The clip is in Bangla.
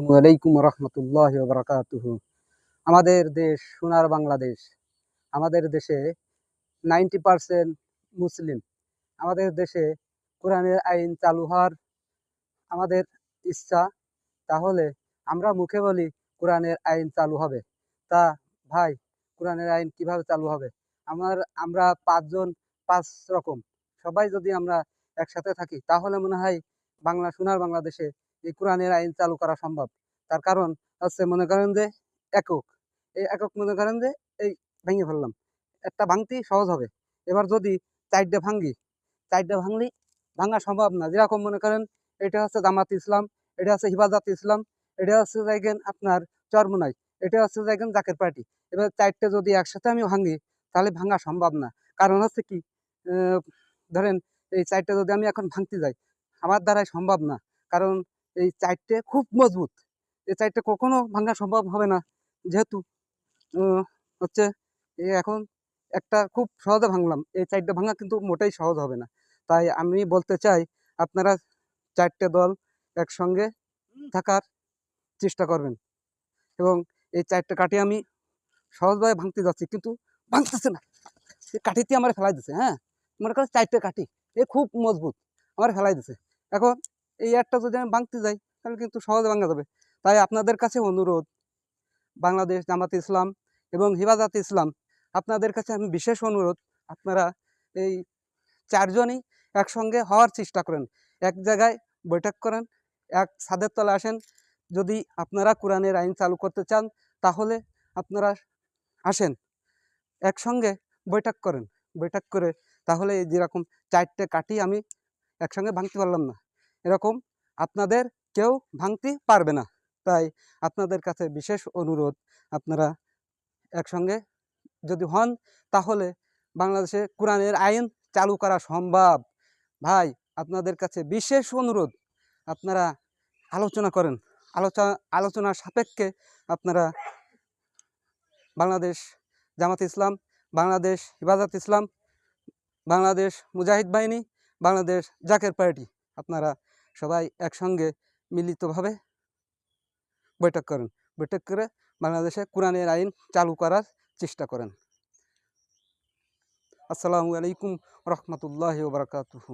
আসসালামু আলাইকুম রহমতুল্লাহি ওয়া বারাকাতুহু। আমাদের দেশ সোনার বাংলাদেশ। আমাদের দেশে 90% মুসলিম। আমাদের দেশে কোরআনের আইন চালু হওয়ার আমাদের ইচ্ছা। তাহলে আমরা মুখে বলি কোরআনের আইন চালু হবে। তা ভাই, কোরআনের আইন কিভাবে চালু হবে? আমরা ৫ জন ৫ রকম। সবাই যদি আমরা একসাথে থাকি তাহলে মনে হয় সোনার বাংলাদেশে এই কোরআনের আইন চালু করা সম্ভব। তার কারণ হচ্ছে, মনে করেন যে একক। এই একক মনে করেন যে এই ভেঙে ফেললাম। একটা ভাঙতেই সহজ হবে। এবার যদি ৪ টে ভাঙি, ৪ টে ভাঙা সম্ভব না। যেরকম মনে করেন, এটা হচ্ছে জামাত ইসলাম, এটা হচ্ছে হিফাজত ইসলাম, এটা হচ্ছে যাইগেন আপনার চরমোনাই, এটা হচ্ছে যাইগেন জাকের পার্টি। এবার ৪ টে যদি একসাথে আমি ভাঙি তাহলে ভাঙা সম্ভব না। কারণ হচ্ছে কি, আহ, ধরেন এই ৪ টে যদি আমি এখন ভাঙতে যাই, আমার দ্বারাই সম্ভব না। কারণ এই ৪ টে খুব মজবুত। এই ৪ টে কখনো ভাঙা সম্ভব হবে না। যেহেতু হচ্ছে এখন একটা খুব সহজে ভাঙলাম, এই ৪ টে ভাঙা কিন্তু মোটেই সহজ হবে না। তাই আমি বলতে চাই, আপনারা ৪ টে দল একসঙ্গে থাকার চেষ্টা করবেন। এবং এই ৪ টে কাঠি আমি সহজভাবে ভাঙতে যাচ্ছি, কিন্তু ভাঙতেছে না। এই কাঠিতে আমার ফেলাই দিছে। হ্যাঁ, মনে করেন ৪ টে কাঠি, এ খুব মজবুত, আমার ফেলাই দিছে। এখন এই একটা যদি আমি ভাঙতে যাই তাহলে কিন্তু সহজে ভাঙা যাবে। তাই আপনাদের কাছে অনুরোধ, বাংলাদেশ জামাত ইসলাম এবং হিফাজত ইসলাম, আপনাদের কাছে আমি বিশেষ অনুরোধ, আপনারা এই ৪ জনই একসঙ্গে হওয়ার চেষ্টা করেন। এক জায়গায় বৈঠক করেন, এক ছাদের তলে আসেন। যদি আপনারা কোরআনের আইন চালু করতে চান তাহলে আপনারা আসেন, একসঙ্গে বৈঠক করেন। বৈঠক করে তাহলে এই যেরকম ৪ টে কাঠি আমি একসঙ্গে ভাঙতে পারলাম না, এরকম আপনাদের কেউ ভাঙতে পারবে না। তাই আপনাদের কাছে বিশেষ অনুরোধ, আপনারা একসঙ্গে যদি হন তাহলে বাংলাদেশে কোরআনের আইন চালু করা সম্ভব। ভাই, আপনাদের কাছে বিশেষ অনুরোধ, আপনারা আলোচনা করেন। আলোচনার সাপেক্ষে আপনারা বাংলাদেশ জামাত ইসলাম, বাংলাদেশ হিফাজত ইসলাম, বাংলাদেশ মুজাহিদ বাহিনী, বাংলাদেশ জাকের পার্টি, আপনারা সবাই একসঙ্গে মিলিতভাবে বৈঠক করেন। বৈঠক করে বাংলাদেশে কোরআনের আইন চালু করার চেষ্টা করেন। আসসালামু আলাইকুম রহমতুল্লাহি ওয়া বারাকাতুহু।